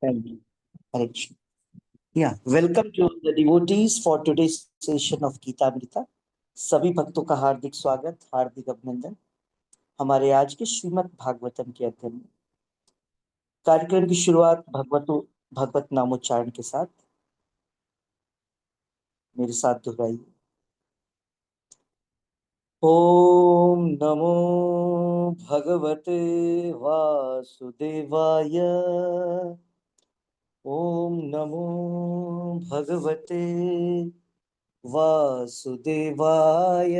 Thank you. Hare Krishna. Yeah, welcome to the devotees for today's session of Gita Amrita. सभी भक्तों का हार्दिक स्वागत, हार्दिक अभिनंदन हमारे आज के श्रीमद् भागवतम के अध्ययन में। कार्यक्रम की शुरुआत भगवत नामोच्चारण के साथ। मेरे साथ दोहराइए। ओम नमो भगवते वासुदेवाय। ओम नमो भगवते वासुदेवाय।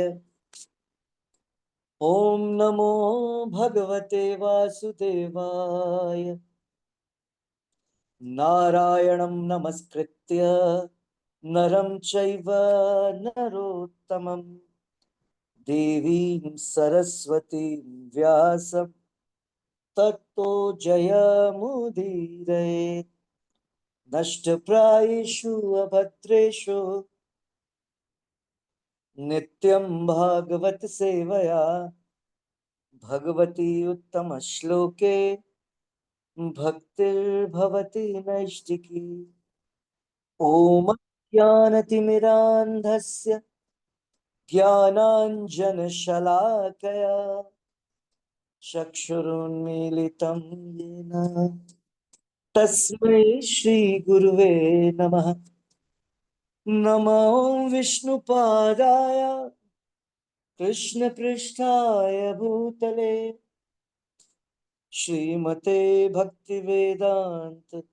ओम नमो भगवते वासुदेवाय। नारायणं नमस्कृत्य नरं चैव नरोत्तमं देवीं सरस्वतीं व्यासं ततो जयमुदीरयेत्। नष्टप्रायेषु अभद्रेषु नित्यं भागवत सेवया भगवती उत्तम श्लोके भक्तिर्भवति नैष्टिकी। ओम ज्ञानतिमिरान्धस्य ज्ञानाञ्जनशलाकया चक्षुरुन्मीलितं येन तस्मै श्रीगुरुवे नमः। नमो विष्णुपादाय कृष्णपृष्ठाय भूतले श्रीमते भक्तिवेदांत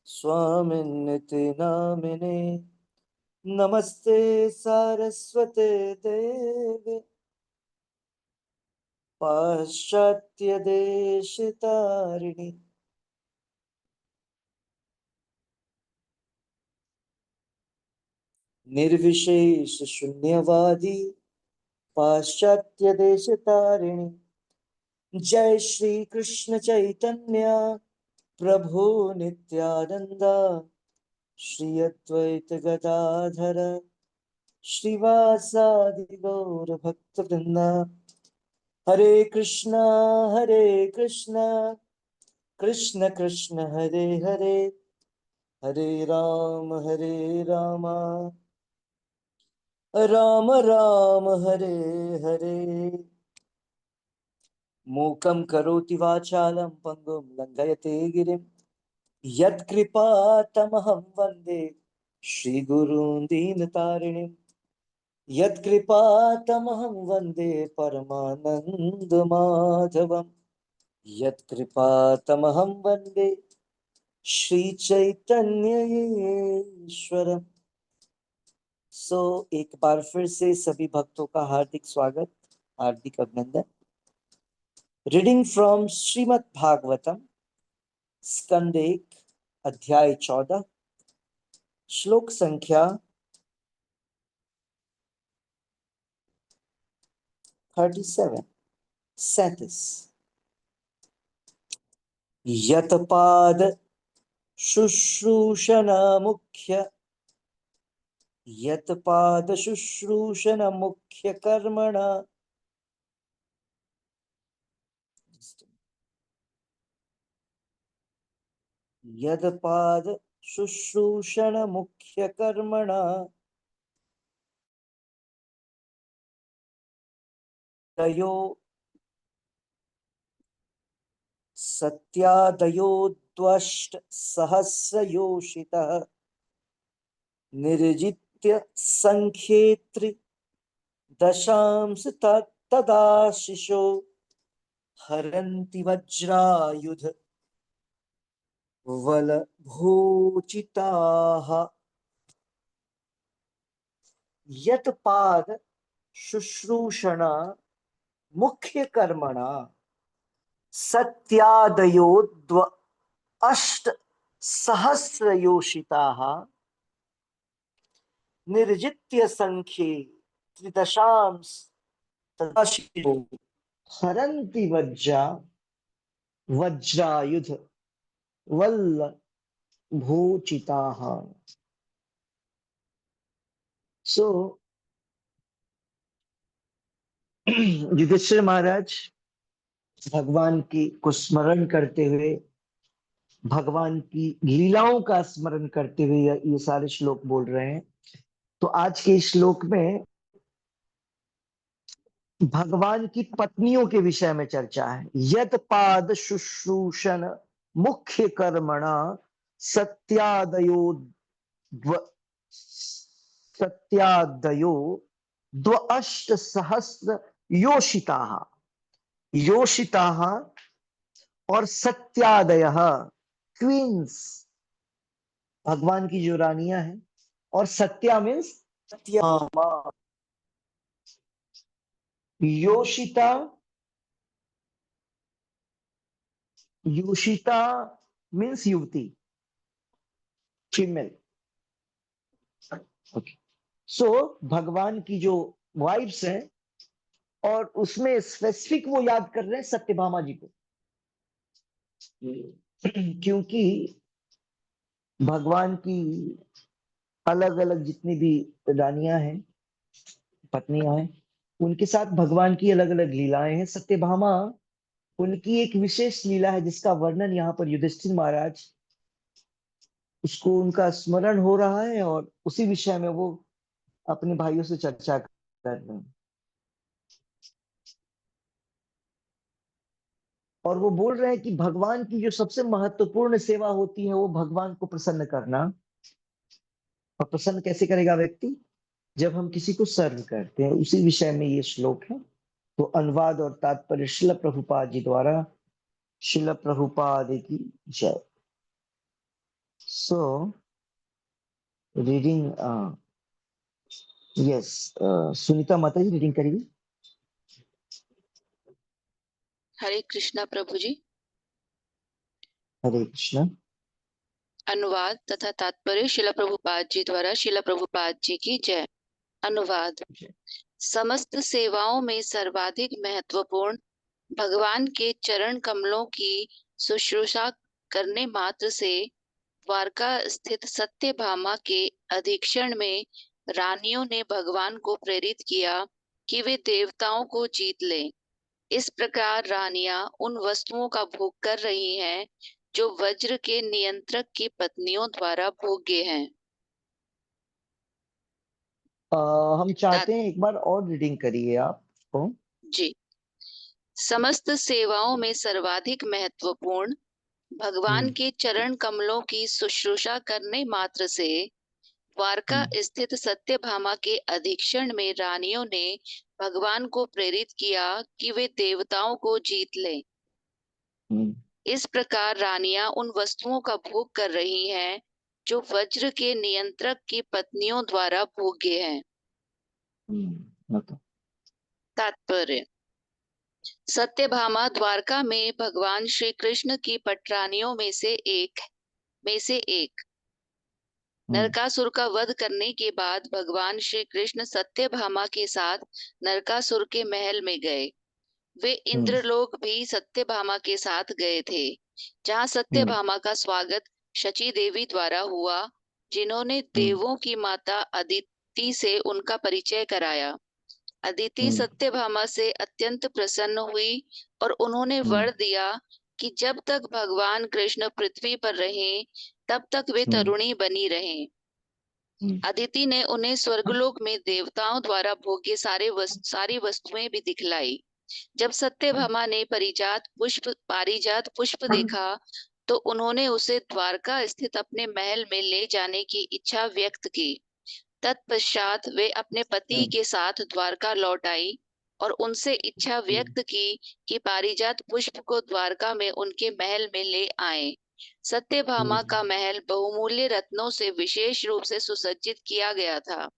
स्वामिन्निति नामिने। नमस्ते सारस्वते देवे पाश्चात्य देशतारिणि। निर्विशेष शून्यवादी पाश्चात्य देशतारिणि। जय श्री कृष्ण चैतन्य प्रभु नित्यानंद श्री अद्वैत गदाधर श्रीवासादि गौर भक्तवृंद। हरे कृष्णा कृष्ण कृष्ण हरे हरे, हरे राम राम राम हरे हरे। मूकं करोति वाचालं पंगुं लंघयते गिरिं यत्कृपातमहं वन्दे श्रीगुरून् दीनतारिणीं। यत्कृपातमहं वन्दे परमानन्दमाधवम्। यत्कृपातमहं वन्दे श्रीचैतन्यईश्वरम्। सो एक बार फिर से सभी भक्तों का हार्दिक स्वागत, हार्दिक अभिनंदन। रीडिंग फ्रॉम श्रीमद् भागवतम स्कंद 1 अध्याय 14 श्लोक संख्या 37। यतपाद शुश्रूषण मुख्य कर्मणा यदपाद शुश्रूषण मुख्य कर्मणा तयो सत्यादयो द्वष्ट सहस्रयोषितः निर्जित्य संख्येत्रि दशांश तदाशिषो हरन्ति वज्रायुध वलभूचिताः। यत्पाद शुश्रूषण मुख्य कर्मणा सत्यादयो अष्ट सहस्रयोषिताः निर्जित्य संख्ये त्रिदशांश तदाशिषो हरन्ति वज्रायुध वल्लभूचिताः। सो युधिष्ठिर महाराज भगवान की को स्मरण करते हुए भगवान की लीलाओं का स्मरण करते हुए ये सारे श्लोक बोल रहे हैं। तो आज के श्लोक में भगवान की पत्नियों के विषय में चर्चा है। यत पाद शुश्रूषण मुख्य कर्मणा सत्यादयो सत्यादयो द्वष्ट सहस्र योषिता योषिता और सत्यादय क्वींस भगवान की जो रानियां हैं, और सत्या मीन्स सत्यामा। योषिता योषिता मीन्स युवती, फीमेल। ओके, सो भगवान की जो वाइफ्स हैं, और उसमें स्पेसिफिक वो याद कर रहे हैं सत्यभामा जी को, क्योंकि भगवान की अलग अलग जितनी भी रानियां हैं, पत्नियां हैं, उनके साथ भगवान की अलग अलग लीलाएं हैं। सत्यभामा उनकी एक विशेष लीला है जिसका वर्णन यहाँ पर युधिष्ठिर महाराज, उसको उनका स्मरण हो रहा है और उसी विषय में वो अपने भाइयों से चर्चा कर रहे हैं। और वो बोल रहे हैं कि भगवान की जो सबसे महत्वपूर्ण सेवा होती है वो भगवान को प्रसन्न करना। और प्रसन्न कैसे करेगा व्यक्ति? जब हम किसी को सर्व करते हैं। उसी विषय में ये श्लोक है। तो अनुवाद और तात्पर्य शिल प्रभुपाद जी द्वारा। शिल प्रभुपाद की जय। सो रीडिंग, यस, सुनीता माता जी रीडिंग करिए। हरे कृष्णा प्रभु जी। हरे कृष्ण। अनुवाद तथा तात्पर्य शिला प्रभुपाद जी द्वारा। शिला प्रभुपाद जी की जय। अनुवाद। समस्त सेवाओं में सर्वाधिक महत्वपूर्ण भगवान के चरण कमलों की शुश्रूषा करने मात्र से द्वारका स्थित सत्यभामा के अधीक्षण में रानियों ने भगवान को प्रेरित किया कि वे देवताओं को जीत लें। इस प्रकार रानियां उन वस्तुओं का भोग कर रही हैं जो वज्र के नियंत्रक की पत्नियों द्वारा भोग्य हैं। हम चाहते हैं एक बार और रीडिंग करिए आपको। जी। समस्त सेवाओं में सर्वाधिक महत्वपूर्ण भगवान के चरण कमलों की शुश्रूषा करने मात्र से द्वारका स्थित सत्यभामा के अधीक्षण में रानियों ने भगवान को प्रेरित किया कि वे देवताओं को जीत लें। इस प्रकार रानियां उन वस्तुओं का भोग कर रही हैं जो वज्र के नियंत्रक की पत्नियों द्वारा भोग्य हैं। तात्पर्य। सत्यभामा द्वारका में भगवान श्री कृष्ण की पटरानियों में से एक नरकासुर का वध करने के बाद भगवान श्री कृष्ण सत्यभामा के साथ नरकासुर के महल में गए। वे इंद्रलोक भी सत्यभामा के साथ गए थे, जहाँ सत्यभामा का स्वागत शची देवी द्वारा हुआ, जिन्होंने देवों की माता अदिति से उनका परिचय कराया। अदिति सत्यभामा से अत्यंत प्रसन्न हुई और उन्होंने वर दिया कि जब तक भगवान कृष्ण पृथ्वी पर रहें, तब तक वे तरुणी बनी रहें। अदिति ने उन्हें स्वर्गलोक में देवताओं द्वारा भोग्य सारी वस्तुएं भी दिखलाई। जब सत्यभामा ने पारिजात पुष्प देखा तो उन्होंने उसे द्वारका स्थित अपने महल में ले जाने की इच्छा व्यक्त की। तत्पश्चात वे अपने पति के साथ द्वारका लौट आई और उनसे इच्छा व्यक्त की कि पारिजात पुष्प को द्वारका में उनके महल में ले आए। सत्यभामा का महल बहुमूल्य रत्नों से विशेष रूप से सुसज्जित किया गया था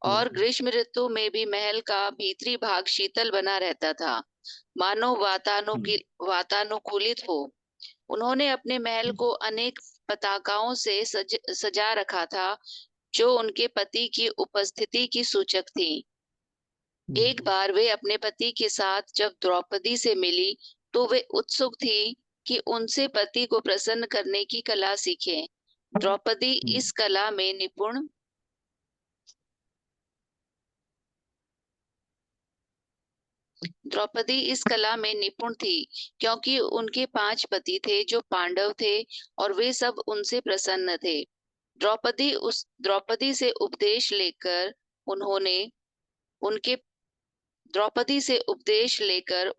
और ग्रीष्म ऋतु में भी महल का भीतरी भाग शीतल बना रहता था, मानो वातानुकूलित हो। उन्होंने अपने महल को अनेक पताकाओं से सजा रखा था, जो उनके पति की उपस्थिति की सूचक थी। एक बार वे अपने पति के साथ जब द्रौपदी से मिली तो वे उत्सुक थी कि उनसे पति को प्रसन्न करने की कला सीखें। द्रौपदी इस कला में निपुण द्रौपदी इस कला में निपुण थी क्योंकि उनके 5 पति थे जो पांडव थे और वे सब उनसे प्रसन्न थे। द्रौपदी से उपदेश लेकर उन्होंने उनके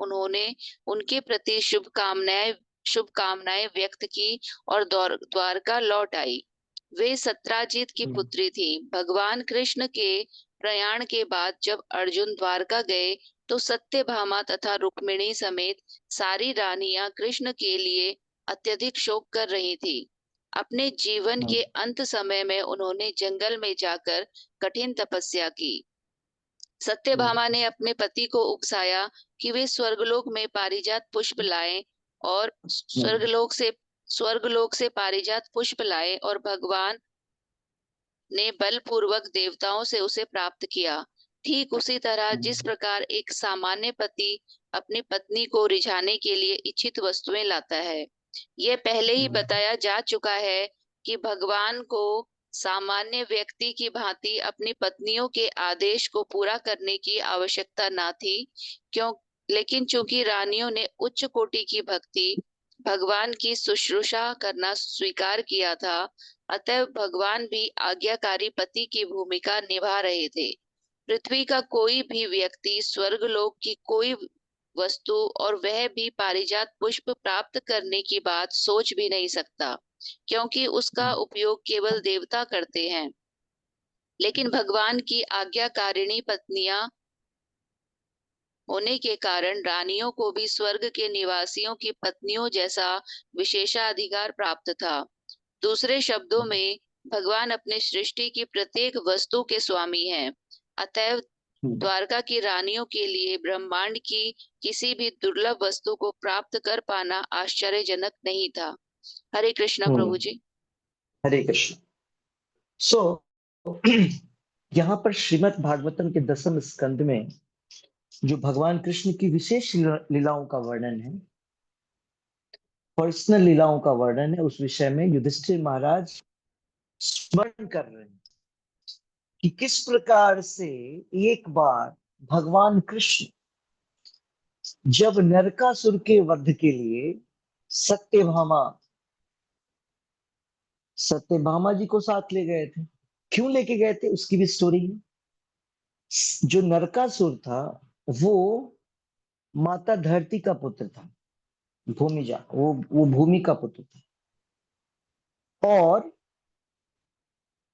उन्होंने उनके प्रति शुभकामनाएं व्यक्त की और द्वारका लौट आई। वे सत्राजित की पुत्री थी। भगवान कृष्ण के प्रयाण के बाद जब अर्जुन द्वारका गए तो सत्यभामा तथा रुक्मिणी समेत सारी रानियां कृष्ण के लिए अत्यधिक शोक कर रही थी। अपने जीवन के अंत समय में उन्होंने जंगल में जाकर कठिन तपस्या की। सत्यभामा ने अपने पति को उकसाया कि वे स्वर्गलोक में पारिजात पुष्प लाएं और स्वर्गलोक से पारिजात पुष्प लाए और भगवान ने बलपूर्वक देवताओं से उसे प्राप्त किया। ठीक उसी तरह जिस प्रकार एक सामान्य पति अपनी पत्नी को रिझाने के लिए इच्छित वस्तुएं लाता है। यह पहले ही बताया जा चुका है कि भगवान को सामान्य व्यक्ति की भांति अपनी पत्नियों के आदेश को पूरा करने की आवश्यकता न थी, लेकिन चूंकि रानियों ने उच्च कोटि की भक्ति भगवान की शुश्रूषा करना स्वीकार किया था, अतः भगवान भी आज्ञाकारी पति की भूमिका निभा रहे थे। पृथ्वी का कोई भी व्यक्ति स्वर्गलोक की कोई वस्तु और वह भी पारिजात पुष्प प्राप्त करने की बात सोच भी नहीं सकता, क्योंकि उसका उपयोग केवल देवता करते हैं। लेकिन भगवान की आज्ञाकारिणी पत्नियां होने के कारण रानियों को भी स्वर्ग के निवासियों की पत्नियों जैसा विशेषाधिकार प्राप्त था। दूसरे शब्दों में भगवान अपने सृष्टि की प्रत्येक वस्तु के स्वामी हैं। अतएव द्वारका की रानियों के लिए ब्रह्मांड की किसी भी दुर्लभ वस्तु को प्राप्त कर पाना आश्चर्यजनक नहीं था। हरे कृष्णा प्रभु जी। हरे कृष्ण। सो यहाँ पर श्रीमद् भागवतम के 10वें स्कंद में जो भगवान कृष्ण की विशेष लीलाओं का वर्णन है, पर्सनल लीलाओं का वर्णन है, उस विषय में युधिष्ठिर महाराज स्मरण कर रहे हैं कि किस प्रकार से एक बार भगवान कृष्ण जब नरकासुर के वध के लिए सत्यभामा जी को साथ ले गए थे। क्यों लेके गए थे उसकी भी स्टोरी है। जो नरकासुर था वो माता धरती का पुत्र था, भूमिजा, वो भूमि का पुत्र था। और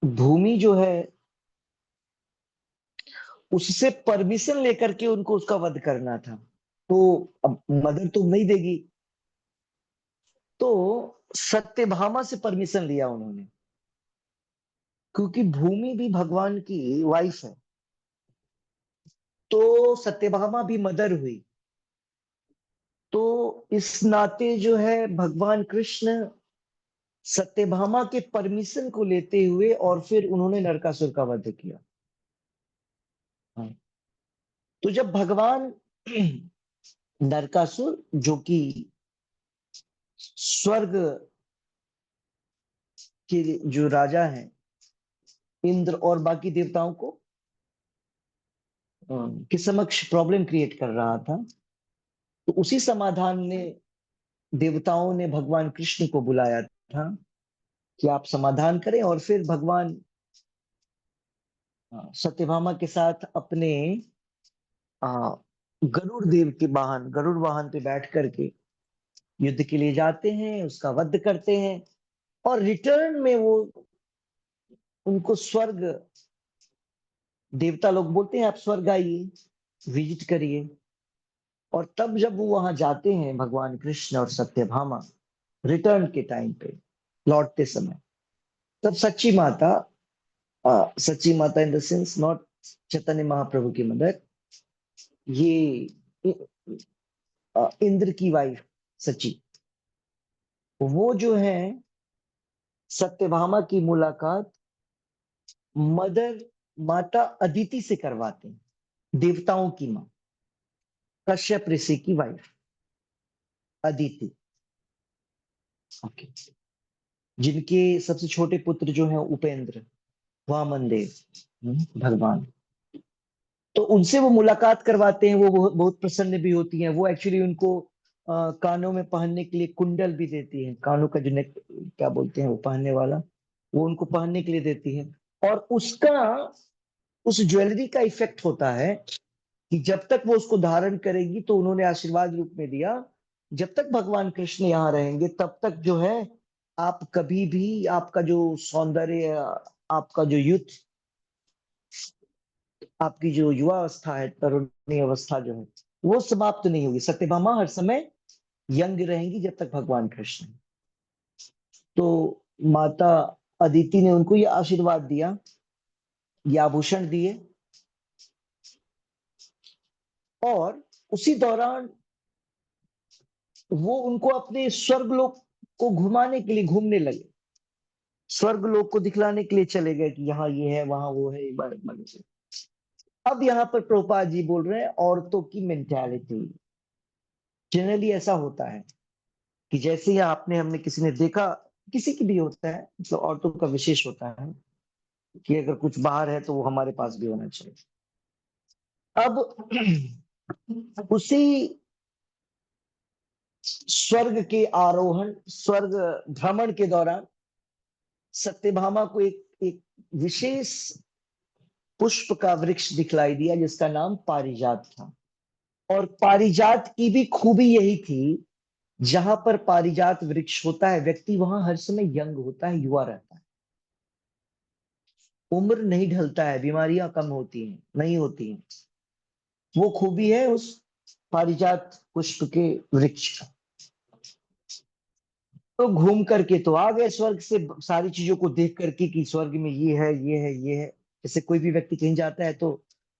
भूमि जो है उससे परमिशन लेकर के उनको उसका वध करना था। तो अब मदर तो नहीं देगी, तो सत्यभामा से परमिशन लिया उन्होंने, क्योंकि भूमि भी भगवान की वाइफ है। तो सत्यभामा भी मदर हुई। तो इस नाते जो है भगवान कृष्ण सत्यभामा के परमिशन को लेते हुए और फिर उन्होंने नरकासुर का वध किया। हाँ। तो जब भगवान नरकासुर जो कि स्वर्ग के जो राजा हैं, इंद्र और बाकी देवताओं को के समक्ष प्रॉब्लम क्रिएट कर रहा था, तो उसी समाधान ने देवताओं ने भगवान कृष्ण को बुलाया था कि आप समाधान करें। और फिर भगवान सत्यभामा के साथ अपने गरुड़ वाहन पे बैठ करके युद्ध के लिए जाते हैं, उसका वध करते हैं और रिटर्न में वो उनको स्वर्ग, देवता लोग बोलते हैं आप स्वर्ग आइए, विजिट करिए। और तब जब वो वहां जाते हैं भगवान कृष्ण और सत्यभामा रिटर्न के टाइम पे, लौटते समय, तब सच्ची माता in the sense not Chaitanya Mahaprabhu की मदर, ये इंद्र की वाइफ सची, वो जो है सत्यभामा की मुलाकात मदर माता अदिति से करवाते हैं, देवताओं की मां, कश्यप ऋषि की वाइफ अदिति। ओके। जिनके सबसे छोटे पुत्र जो है उपेंद्र, वामन देव भगवान। तो उनसे वो मुलाकात करवाते हैं, वो बहुत प्रसन्न भी होती हैं। वो एक्चुअली उनको कानों में पहनने के लिए कुंडल भी देती है, कानों का जो नेक क्या बोलते हैं वो पहनने वाला, वो उनको पहनने के लिए देती है। और उसका उस ज्वेलरी का इफेक्ट होता है कि जब तक वो उसको धारण करेगी, तो उन्होंने आशीर्वाद रूप में दिया, जब तक भगवान कृष्ण यहाँ रहेंगे तब तक जो है आप कभी भी आपका जो सौंदर्य, आपका जो यूथ, आपकी जो युवा अवस्था है, तरुणी अवस्था जो है, वो समाप्त नहीं होगी। सत्यभामा हर समय यंग रहेंगी जब तक भगवान कृष्ण हैं। तो माता अदिति ने उनको ये आशीर्वाद दिया, ये आभूषण दिए, और उसी दौरान वो उनको अपने स्वर्गलोक को घुमाने के लिए घूमने लगे, स्वर्गलोक को दिखलाने के लिए चले गए कि यहाँ ये है, वहां वो है, अब यहाँ पर प्रभुपाद जी बोल रहे हैं औरतों की मेंटालिटी। जनरली ऐसा होता है कि जैसे ही आपने हमने किसी ने देखा, किसी की भी होता है, मतलब औरतों का विशेष होता है कि अगर कुछ बाहर है तो वो हमारे पास भी होना चाहिए। अब उसी स्वर्ग के आरोहण, स्वर्ग भ्रमण के दौरान सत्यभामा को एक विशेष पुष्प का वृक्ष दिखलाई दिया जिसका नाम पारिजात था। और पारिजात की भी खूबी यही थी, जहां पर पारिजात वृक्ष होता है, व्यक्ति वहां हर समय यंग होता है, युवा रहता है, उम्र नहीं ढलता है, बीमारियां कम होती हैं, नहीं होती हैं। वो खूबी है उस पारिजात पुष्प के वृक्ष का। तो घूम करके तो आ गए स्वर्ग से, सारी चीजों को देख करके कि स्वर्ग में ये है, ये है, ये है। जैसे कोई भी व्यक्ति कहीं जाता है तो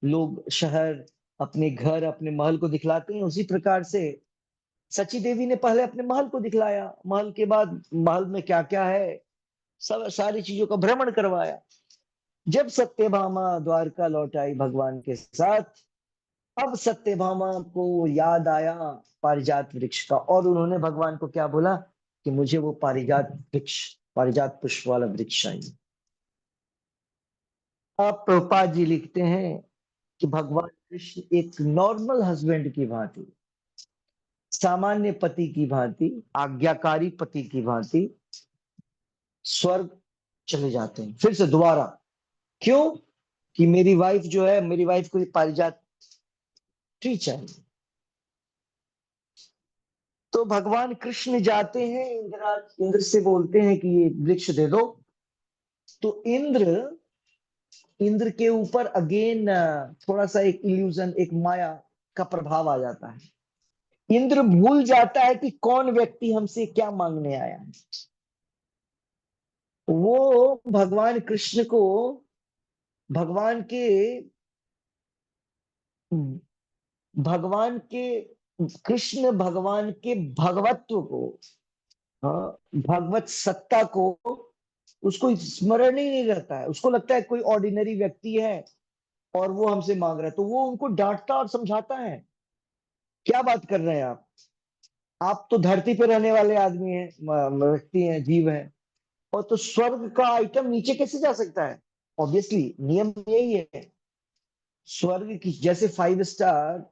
लोग शहर, अपने घर, अपने महल को दिखलाते हैं, उसी प्रकार से सची देवी ने पहले अपने महल को दिखलाया, महल के बाद महल में क्या क्या है, सब सारी चीजों का भ्रमण करवाया। जब सत्यभामा द्वारका लौट आई भगवान के साथ, अब सत्यभामा को याद आया पारिजात वृक्ष का, और उन्होंने भगवान को क्या बोला कि मुझे वो पारिजात वृक्ष, पारिजात पुष्प वाला वृक्ष चाहिए। अब प्रभुपाद जी लिखते हैं कि भगवान कृष्ण एक नॉर्मल हस्बैंड की भांति, सामान्य पति की भांति, आज्ञाकारी पति की भांति स्वर्ग चले जाते हैं फिर से दोबारा। क्यों? कि मेरी वाइफ जो है, मेरी वाइफ को पारिजात ट्री चाहिए। तो भगवान कृष्ण जाते हैं, इंद्र से बोलते हैं कि ये वृक्ष दे दो। तो इंद्र के ऊपर अगेन थोड़ा सा एक इल्यूजन, एक माया का प्रभाव आ जाता है। इंद्र भूल जाता है कि कौन व्यक्ति हमसे क्या मांगने आया है। वो भगवान कृष्ण को, भगवान के भगवान के कृष्ण भगवान के भगवत्व को, हाँ, भगवत सत्ता को उसको स्मरण ही नहीं रहता है। उसको लगता है कोई ऑर्डिनरी व्यक्ति है और वो हमसे मांग रहा है, तो वो उनको डांटता और समझाता है, क्या बात कर रहे हैं आप तो धरती पे रहने वाले आदमी हैं, व्यक्ति हैं, जीव हैं, और तो स्वर्ग का आइटम नीचे कैसे जा सकता है? ऑब्वियसली नियम यही है। स्वर्ग की जैसे 5 स्टार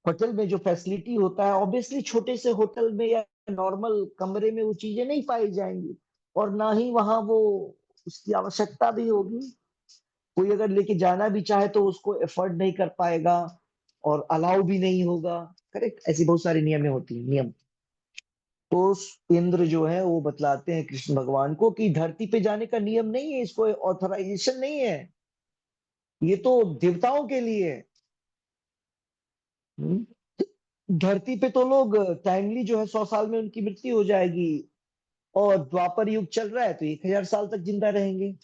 होटल में जो फैसिलिटी होता है, ऑब्वियसली छोटे से होटल में या नॉर्मल कमरे में वो चीजें नहीं पाई जाएंगी, और ना ही वहां वो उसकी आवश्यकता भी होगी। कोई अगर लेके जाना भी चाहे तो उसको एफर्ट नहीं कर पाएगा, और अलाउ भी नहीं होगा। करेक्ट, ऐसी बहुत सारी नियमें होती हैं, नियम। तो इंद्र जो है वो बतलाते हैं कृष्ण भगवान को कि धरती पे जाने का नियम नहीं है, इसको ऑथराइजेशन नहीं है, ये तो देवताओं के लिए है। हम्म? धरती पे तो लोग टाइमली जो है 100 साल में उनकी मृत्यु हो जाएगी, और द्वापर युग चल रहा है तो 1000 साल तक जिंदा रहेंगे।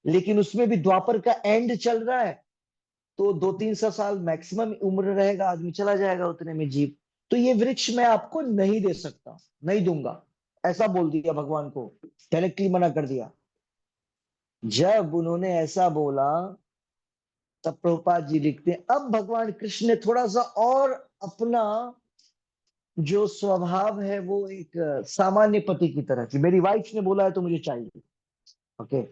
लेकिन उसमें भी द्वापर का एंड चल रहा है, तो 200-300 साल मैक्सिमम उम्र रहेगा, आदमी चला जाएगा उतने में जीव। तो ये वृक्ष मैं आपको नहीं दे सकता, नहीं दूंगा, ऐसा बोल दिया भगवान को, डायरेक्टली मना कर दिया। जब उन्होंने ऐसा बोला, तब प्रभुपाद जी लिखते हैं अब भगवान कृष्ण ने थोड़ा सा और अपना जो स्वभाव है वो एक सामान्य पति की तरह, कि मेरी वाइफ ने बोला है तो मुझे चाहिए, ओके,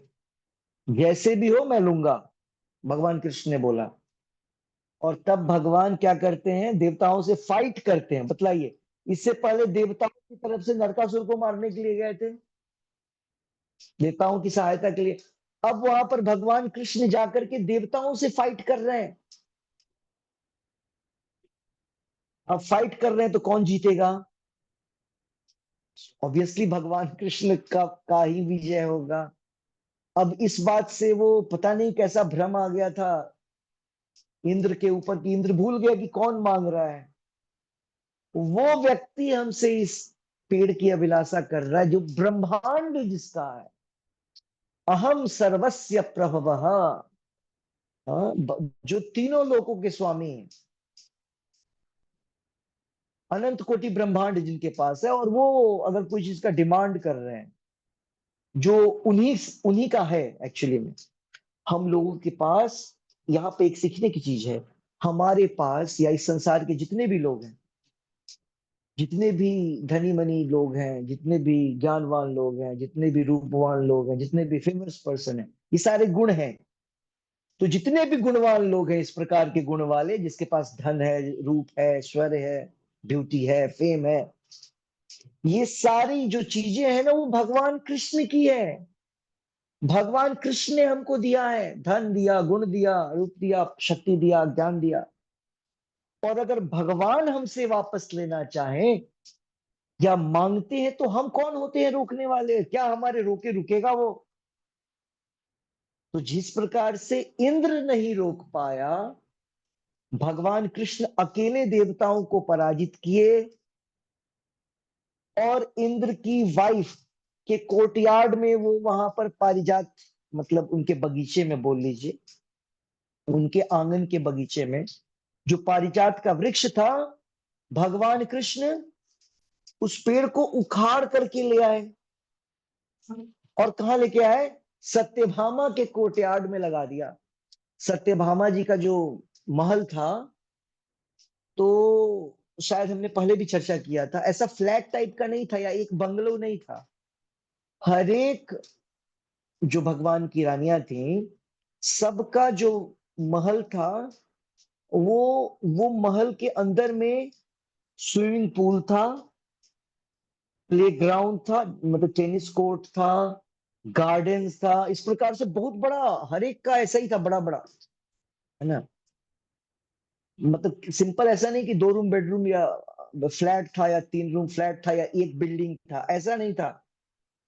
जैसे भी हो मैं लूंगा। भगवान कृष्ण ने बोला। और तब भगवान क्या करते हैं, देवताओं से फाइट करते हैं। बतलाइए, इससे पहले देवताओं की तरफ से नरकासुर को मारने के लिए गए थे, देवताओं की सहायता के लिए। अब वहां पर भगवान कृष्ण जाकर के देवताओं से फाइट कर रहे हैं। अब फाइट कर रहे हैं तो कौन जीतेगा? ऑब्वियसली भगवान कृष्ण का ही विजय होगा। अब इस बात से वो पता नहीं कैसा भ्रम आ गया था इंद्र के ऊपर कि इंद्र भूल गया कि कौन मांग रहा है। वो व्यक्ति हमसे इस पेड़ की अभिलाषा कर रहा है जो ब्रह्मांड जिसका है, अहम सर्वस्य प्रभवः। हाँ, जो तीनों लोकों के स्वामी हैं, अनंत कोटि ब्रह्मांड जिनके पास है, और वो अगर कोई चीज का डिमांड कर रहे हैं जो उन्हीं उन्हीं का है एक्चुअली में। हम लोगों के पास यहाँ पे एक सीखने की चीज है। हमारे पास या इस संसार के जितने भी लोग हैं, जितने भी धनी मनी लोग हैं, जितने भी ज्ञानवान लोग हैं, जितने भी रूपवान लोग हैं, जितने भी फेमस पर्सन हैं, ये सारे गुण हैं। तो जितने भी गुणवान लोग हैं, इस प्रकार के गुण वाले, जिसके पास धन है, रूप है, ऐश्वर्य है, ब्यूटी है, फेम है, ये सारी जो चीजें हैं ना, वो भगवान कृष्ण की है। भगवान कृष्ण ने हमको दिया है, धन दिया, गुण दिया, रूप दिया, शक्ति दिया, ज्ञान दिया। और अगर भगवान हमसे वापस लेना चाहे या मांगते हैं तो हम कौन होते हैं रोकने वाले? क्या हमारे रोके रुकेगा वो? तो जिस प्रकार से इंद्र नहीं रोक पाया, भगवान कृष्ण अकेले देवताओं को पराजित किए। और इंद्र की वाइफ के कोर्टयार्ड में, वो वहां पर पारिजात, मतलब उनके बगीचे में बोल लीजिए, उनके आंगन के बगीचे में जो पारिजात का वृक्ष था, भगवान कृष्ण उस पेड़ को उखाड़ करके ले आए। और कहाँ लेके आए? सत्यभामा के कोर्टयार्ड में लगा दिया। सत्यभामा जी का जो महल था, तो शायद हमने पहले भी चर्चा किया था, ऐसा फ्लैट टाइप का नहीं था या एक बंगलो नहीं था। हर एक जो भगवान की रानियां थी, सबका जो महल था, वो महल के अंदर में स्विमिंग पूल था, प्लेग्राउंड था, मतलब टेनिस कोर्ट था, गार्डन्स था, इस प्रकार से बहुत बड़ा, हर एक का ऐसा ही था, बड़ा बड़ा, है ना। मतलब सिंपल ऐसा नहीं कि 2 रूम बेडरूम या फ्लैट था, या 3 रूम फ्लैट था, या एक बिल्डिंग था, ऐसा नहीं था।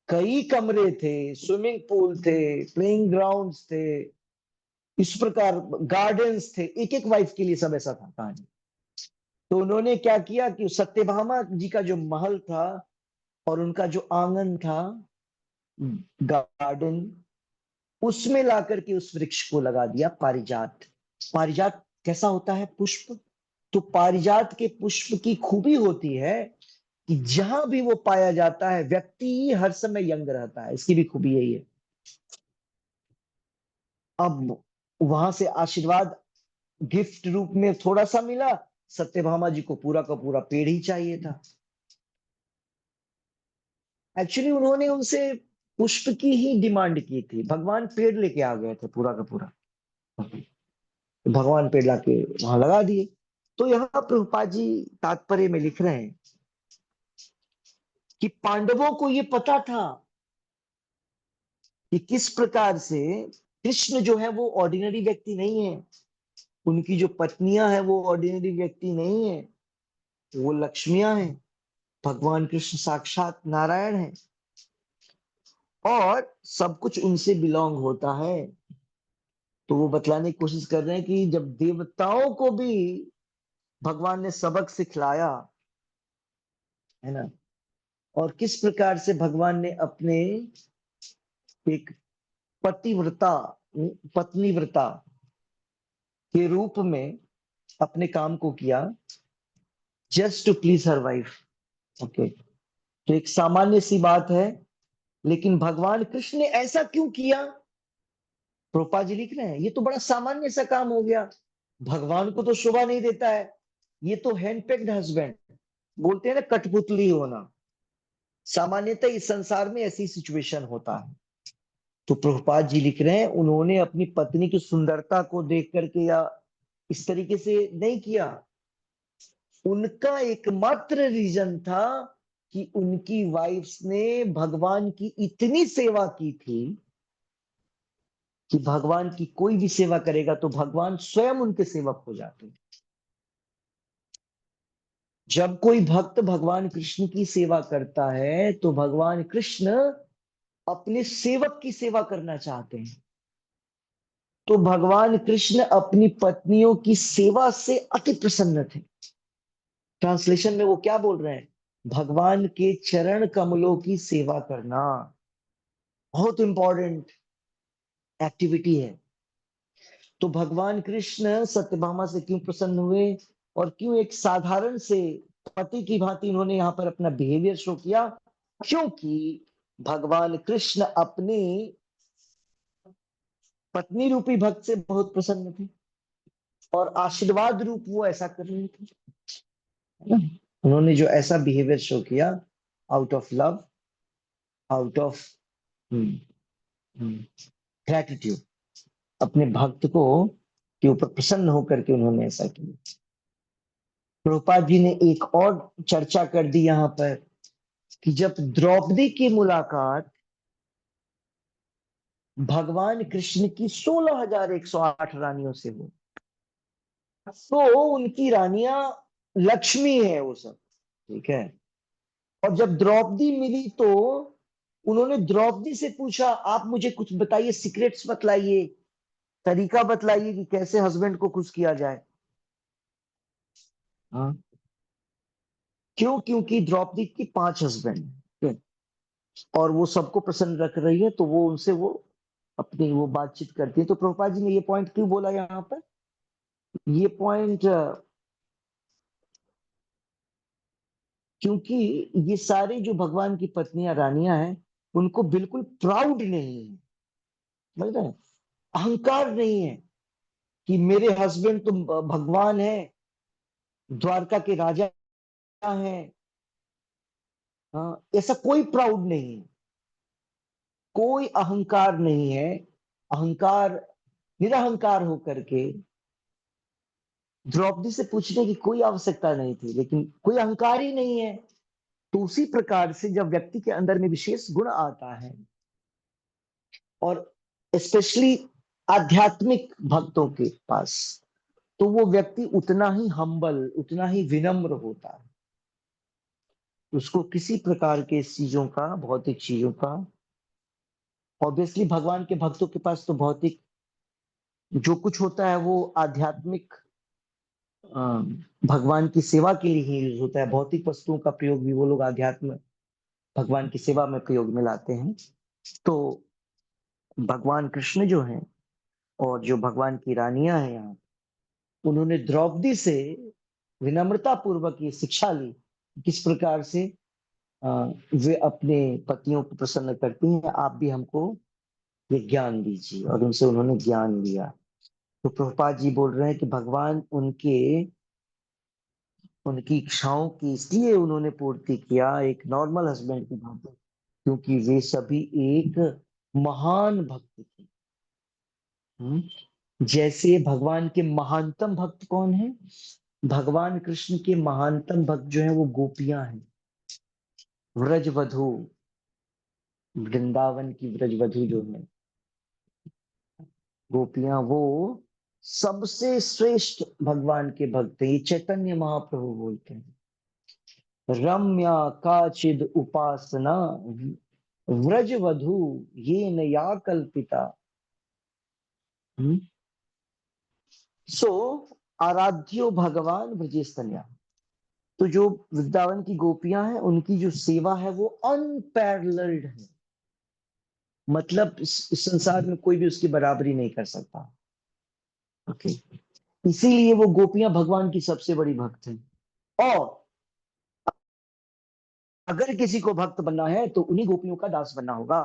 कई कमरे थे, स्विमिंग पूल थे, प्लेइंग ग्राउंड्स थे, इस प्रकार गार्डन्स थे, एक एक वाइफ के लिए सब ऐसा था कहानी। तो उन्होंने क्या किया कि सत्यभामा जी का जो महल था और उनका जो आंगन था, गार्डन, उसमें ला करके उस वृक्ष को लगा दिया, पारिजात। पारिजात कैसा होता है? पुष्प। तो पारिजात के पुष्प की खूबी होती है कि जहां भी वो पाया जाता है, व्यक्ति हर समय यंग रहता है, इसकी भी खूबी यही है। अब वहां से आशीर्वाद गिफ्ट रूप में थोड़ा सा मिला, सत्यभामा जी को पूरा का पूरा पेड़ ही चाहिए था। एक्चुअली उन्होंने उनसे पुष्प की ही डिमांड की थी, भगवान पेड़ लेके आ गए थे पूरा का पूरा। भगवान पेड़ लाके वहां लगा दिए। तो यहाँ प्रभुपाद जी तात्पर्य में लिख रहे हैं कि पांडवों को ये पता था कि किस प्रकार से कृष्ण जो है वो ऑर्डिनरी व्यक्ति नहीं है, उनकी जो पत्नियां हैं वो ऑर्डिनरी व्यक्ति नहीं है, वो लक्ष्मियां हैं, भगवान कृष्ण साक्षात नारायण है, और सब कुछ उनसे बिलोंग होता है। तो वो बतलाने की कोशिश कर रहे हैं कि जब देवताओं को भी भगवान ने सबक सिखलाया, है ना, और किस प्रकार से भगवान ने अपने एक पतिव्रता, पत्नीव्रता के रूप में अपने काम को किया, just to please her wife. Okay, तो एक सामान्य सी बात है, लेकिन भगवान कृष्ण ने ऐसा क्यों किया? प्रोपा जी लिख रहे हैं ये तो बड़ा सामान्य सा काम हो गया, भगवान को तो शोभा नहीं देता है। ये तो हैंडपेक्ड हस्बैंड, बोलते हैं ना, कठपुतली होना। सामान्यतः इस संसार में ऐसी सिचुएशन होता है। तो प्रभुपाद जी लिख रहे हैं उन्होंने अपनी पत्नी की सुंदरता को देख करके या इस तरीके से नहीं किया। उनका एकमात्र रीजन था कि उनकी वाइफ्स ने भगवान की इतनी सेवा की थी कि भगवान की कोई भी सेवा करेगा तो भगवान स्वयं उनके सेवक हो जाते हैं। जब कोई भक्त भगवान कृष्ण की सेवा करता है तो भगवान कृष्ण अपने सेवक की सेवा करना चाहते हैं। तो भगवान कृष्ण अपनी पत्नियों की सेवा से अति प्रसन्न थे। ट्रांसलेशन में वो क्या बोल रहे हैं? भगवान के चरण कमलों की सेवा करना बहुत इंपॉर्टेंट एक्टिविटी है। तो भगवान कृष्ण सत्यभामा से क्यों प्रसन्न हुए और क्यों एक साधारण से पति की भांति उन्होंने यहां पर अपना बिहेवियर शो किया? क्योंकि भगवान कृष्ण अपनी पत्नी रूपी भक्त से बहुत प्रसन्न थे और आशीर्वाद रूप वो ऐसा कर रहे थे, है ना? उन्होंने जो ऐसा बिहेवियर शो किया out of love, out of gratitude, अपने भक्त को के ऊपर प्रसन्न होकर के उन्होंने ऐसा किया। प्रभुपाद जी ने एक और चर्चा कर दी यहां पर कि जब द्रौपदी की मुलाकात भगवान कृष्ण की 16,108 रानियों से हुई तो उनकी रानियां लक्ष्मी है वो सब, ठीक है। और जब द्रौपदी मिली तो उन्होंने द्रौपदी से पूछा आप मुझे कुछ बताइए, सीक्रेट्स बतलाइए, तरीका बतलाइए कि कैसे हस्बैंड को खुश किया जाए। हाँ, क्यों? क्योंकि द्रौपदी की 5 हस्बैंड हैं और वो सबको प्रसन्न रख रही है तो वो उनसे वो अपनी वो बातचीत करती है। तो प्रभुपाद जी ने ये पॉइंट क्यों बोला यहाँ पर? ये पॉइंट क्योंकि ये सारी जो भगवान की पत्नियां रानियां हैं उनको बिल्कुल प्राउड नहीं है, समझ रहे हैं? अहंकार नहीं है कि मेरे हस्बैंड तो भगवान है, द्वारका के राजा हैं। हाँ, ऐसा कोई प्राउड नहीं है, कोई अहंकार नहीं है। अहंकार, निरहंकार होकर के द्रौपदी से पूछने की कोई आवश्यकता नहीं थी, लेकिन कोई अहंकार ही नहीं है। तो उसी प्रकार से जब व्यक्ति के अंदर में विशेष गुण आता है और स्पेशली आध्यात्मिक भक्तों के पास, तो वो व्यक्ति उतना ही हम्बल, उतना ही विनम्र होता है। उसको किसी प्रकार के चीजों का, भौतिक चीजों का, ऑब्वियसली भगवान के भक्तों के पास तो भौतिक जो कुछ होता है वो आध्यात्मिक अ, भगवान की सेवा के लिए ही यूज होता है। भौतिक वस्तुओं का प्रयोग भी वो लोग आध्यात्म भगवान की सेवा में प्रयोग में लाते हैं। तो भगवान कृष्ण जो हैं और जो भगवान की रानियां हैं यहाँ, उन्होंने द्रौपदी से विनम्रता पूर्वक ये शिक्षा ली किस प्रकार से अ, वे अपने पतियों को प्रसन्न करती हैं। आप भी हमको ये ज्ञान दीजिए, और उनसे उन्होंने ज्ञान लिया। तो प्रभुपाद जी बोल रहे हैं कि भगवान उनकी इच्छाओं की इसलिए उन्होंने पूर्ति किया एक नॉर्मल हस्बैंड की भांति, क्योंकि वे सभी एक महान भक्त थे। जैसे भगवान के महानतम भक्त कौन है? भगवान कृष्ण के महानतम भक्त जो है वो गोपियां हैं, व्रजवधु, वृंदावन की व्रजवधु जो है गोपियां, वो सबसे श्रेष्ठ भगवान के भक्त हैं। ये चैतन्य महाप्रभु बोलते हैं रम्या काचिद उपासना व्रजवधु ये नया कल्पिता। सो आराध्यो भगवान ब्रजेस्तनया। तो जो वृंदावन की गोपियां हैं उनकी जो सेवा है वो अनपैरेलल्ड है, मतलब इस संसार में कोई भी उसकी बराबरी नहीं कर सकता। ओके, इसीलिए वो गोपियां भगवान की सबसे बड़ी भक्त हैं। और अगर किसी को भक्त बनना है तो उन्हीं गोपियों का दास बनना होगा।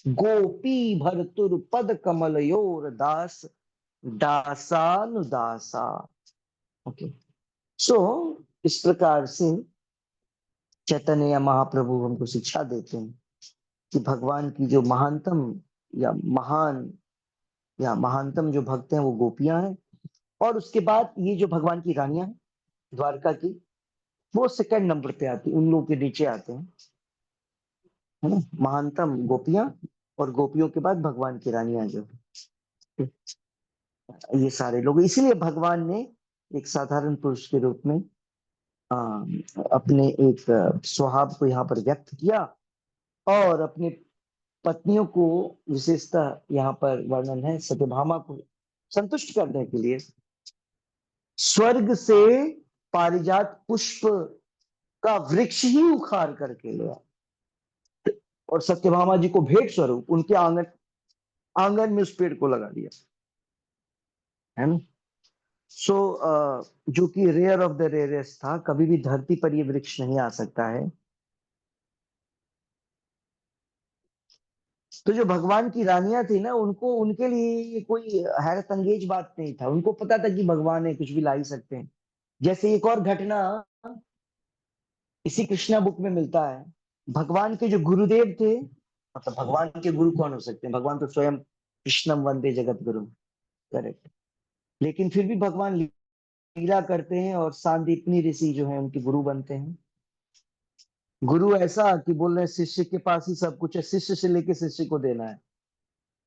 गोपी भरतुर पद कमलयोर दास दासानुदासा। ओके, सो इस प्रकार से चैतन्य महाप्रभु हमको शिक्षा देते हैं कि भगवान की जो महानतम या महानतम जो भक्त हैं वो गोपियां हैं, और उसके बाद ये जो भगवान की रानियां हैं द्वारका की, वो सेकंड नंबर पे आती, उन लोगों के नीचे आते हैं, है ना। महानतम गोपियां, और गोपियों के बाद भगवान की रानियां जो, ये सारे लोग, इसीलिए भगवान ने एक साधारण पुरुष के रूप में आ, अपने एक स्वभाव को यहाँ पर व्यक्त किया, और अपने पत्नियों को विशेषतः यहाँ पर वर्णन है सत्यभामा को संतुष्ट करने के लिए स्वर्ग से पारिजात पुष्प का वृक्ष ही उखाड़ करके लिया, और सत्यभामा जी को भेंट स्वरूप उनके आंगन आंगन में उस पेड़ को लगा दिया, है ना। सो जो कि रेयर ऑफ द रेयरेस्ट था, कभी भी धरती पर ये वृक्ष नहीं आ सकता है। तो जो भगवान की रानियां थी ना, उनको, उनके लिए ये कोई हैरत अंगेज बात नहीं था, उनको पता था कि भगवान है, कुछ भी ला ही सकते हैं। जैसे एक और घटना इसी कृष्णा बुक में मिलता है, भगवान के जो गुरुदेव थे, मतलब भगवान के गुरु कौन हो सकते हैं, भगवान तो स्वयं कृष्णम वंदे जगत गुरु, करेक्ट। लेकिन फिर भी भगवान लीला करते हैं, और सांदीपनी ऋषि जो है उनके गुरु बनते हैं। गुरु ऐसा कि बोल रहे हैं शिष्य के पास ही सब कुछ है, शिष्य से लेके शिष्य को देना है।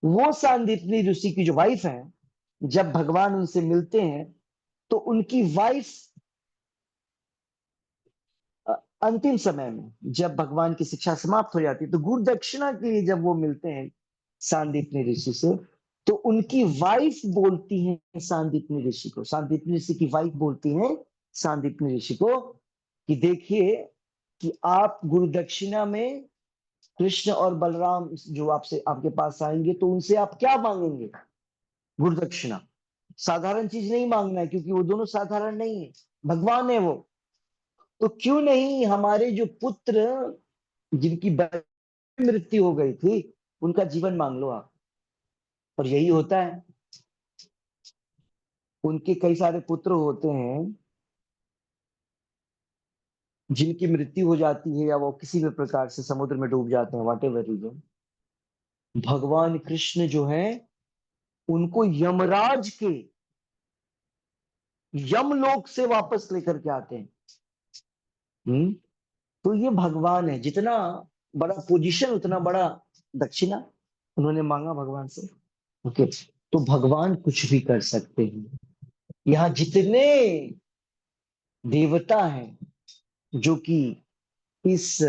वो सांदीपनी ऋषि की जो वाइफ है, जब भगवान उनसे मिलते हैं तो उनकी वाइफ अंतिम समय में जब भगवान की शिक्षा समाप्त हो जाती है, तो गुरु दक्षिणा के लिए जब वो मिलते हैं सांदीपनी ऋषि से, तो उनकी वाइफ बोलती है सांदीपनी ऋषि को, सांदीपनी ऋषि की वाइफ बोलती है सांदीपनी ऋषि को कि देखिए कि आप गुरु दक्षिणा में कृष्ण और बलराम जो आपसे आपके पास आएंगे तो उनसे आप क्या मांगेंगे, गुरु दक्षिणा। साधारण चीज नहीं मांगना है, क्योंकि वो दोनों साधारण नहीं है, भगवान है वो। तो क्यों नहीं हमारे जो पुत्र जिनकी मृत्यु हो गई थी उनका जीवन मांग लो आप। और यही होता है, उनके कई सारे पुत्र होते हैं जिनकी मृत्यु हो जाती है, या वो किसी भी प्रकार से समुद्र में डूब जाते हैं, वॉट एवर रीजन। भगवान कृष्ण जो है उनको यमराज के यमलोक से वापस लेकर के आते हैं। तो ये भगवान है, जितना बड़ा पोजीशन उतना बड़ा दक्षिणा उन्होंने मांगा भगवान से। ओके, तो भगवान कुछ भी कर सकते हैं। यहाँ जितने देवता हैं जो कि इस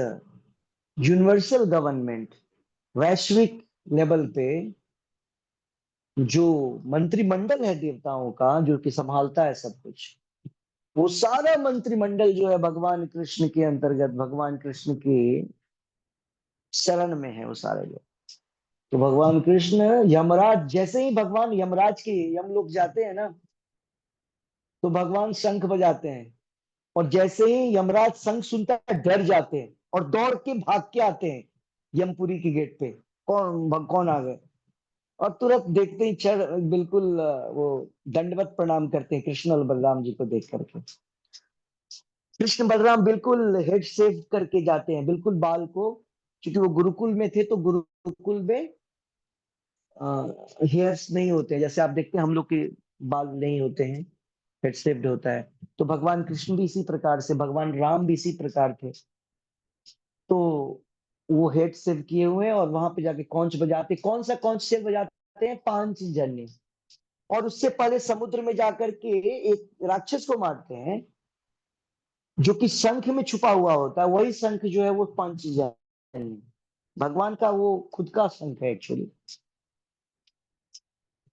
यूनिवर्सल गवर्नमेंट, वैश्विक लेवल पे जो मंत्रिमंडल है देवताओं का, जो कि संभालता है सब कुछ, वो सारा मंत्रिमंडल जो है भगवान कृष्ण के अंतर्गत, भगवान कृष्ण के शरण में है वो सारे लोग। तो भगवान कृष्ण यमराज, जैसे ही भगवान यमराज के यमलोक जाते हैं ना, तो भगवान शंख बजाते हैं, और जैसे ही यमराज शंख सुनता है डर जाते हैं और दौड़ के भाग के आते हैं यमपुरी के गेट पे, कौन आ गए, और तुरंत देखते ही चढ़ बिल्कुल वो दंडवत प्रणाम करते हैं कृष्ण और बलराम जी को देख करके। कृष्ण बलराम बिल्कुल हेड सेव करके जाते हैं, बिल्कुल बाल को, क्योंकि वो गुरुकुल में थे, तो गुरुकुल में हेयर्स नहीं होते हैं, जैसे आप देखते हैं हम लोग के बाल नहीं होते हैं, हेड शेप्ड होता है। तो भगवान कृष्ण भी इसी प्रकार से, भगवान राम भी इसी प्रकार थे। तो वो हेड शेव किए हुए हैं, और वहां पे जाके कौंच बजाते, कौन सा कौंच से बजाते हैं, पांचजन्य। और उससे पहले समुद्र में जाकर के एक राक्षस को मारते हैं जो कि शंख में छुपा हुआ होता है, वही शंख जो है वो पांचजन्य, भगवान का वो खुद का शंख है एक्चुअली।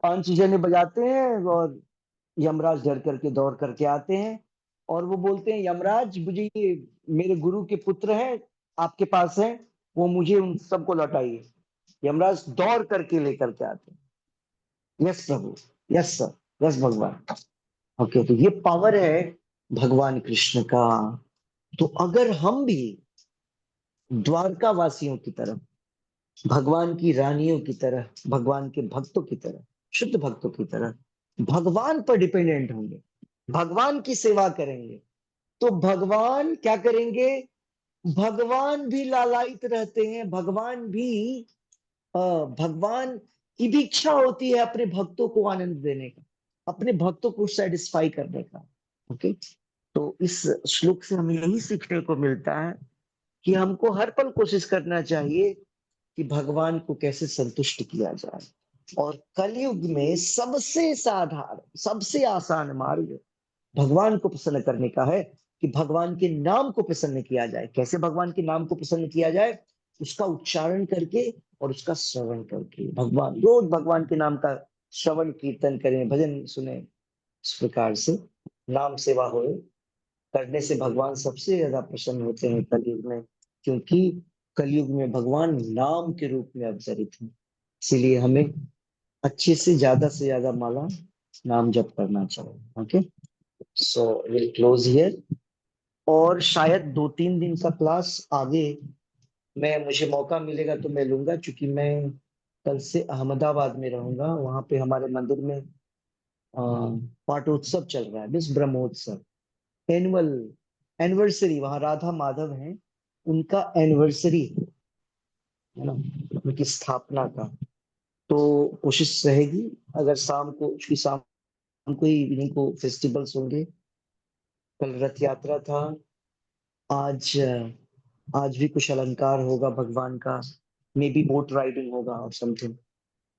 पांचजन्य बजाते हैं, और यमराज डर करके दौड़ करके आते हैं, और वो बोलते हैं यमराज मुझे ये मेरे गुरु के पुत्र हैं आपके पास हैं, वो मुझे उन सबको लौटाइए। यमराज दौड़ करके लेकर के आते हैं। यस प्रभु, यस सर, यस भगवान। ओके, तो ये पावर है भगवान कृष्ण का। तो अगर हम भी द्वारका वासियों की तरह, भगवान की रानियों की तरह, भगवान के भक्तों की तरह, शुद्ध भक्तों की तरह भगवान पर डिपेंडेंट होंगे, भगवान की सेवा करेंगे, तो भगवान क्या करेंगे, भगवान भी लालायित रहते हैं, भगवान भी भगवान की भी इच्छा होती है अपने भक्तों को आनंद देने का, अपने भक्तों को सेटिस्फाई करने का। ओके, तो इस श्लोक से हमें यही सीखने को मिलता है कि हमको हर पल कोशिश करना चाहिए कि भगवान को कैसे संतुष्ट किया जाए। और कलयुग में सबसे साधारण, सबसे आसान मार्ग भगवान को प्रसन्न करने का है कि भगवान के नाम को प्रसन्न किया जाए। कैसे भगवान के नाम को प्रसन्न किया जाए? उसका उच्चारण करके और उसका श्रवण करके। भगवान, रोज भगवान के नाम का श्रवण कीर्तन करें, भजन सुने, इस प्रकार से नाम सेवा हो करने से भगवान सबसे ज्यादा प्रसन्न होते हैं कलयुग में, क्योंकि कलयुग में भगवान नाम के रूप में अवतरित हैं। इसीलिए हमें अच्छे से ज्यादा माला नाम जप करना चाहिए। Okay, so will close here. और शायद 2-3 दिन का क्लास आगे मुझे मौका मिलेगा तो मैं लूंगा, क्योंकि मैं कल से अहमदाबाद में रहूंगा। वहां पे हमारे मंदिर में पाठोत्सव चल रहा है, विश्व ब्रह्मोत्सव, एनुअल एनिवर्सरी। वहां राधा माधव हैं, उनका एनिवर्सरी है ना, उनकी स्थापना का। तो कोशिश रहेगी, अगर शाम को ही इवनिंग को फेस्टिवल्स होंगे। कल रथ यात्रा था, आज आज भी कुछ अलंकार होगा भगवान का, मे बी बोट राइडिंग होगा और समथिंग,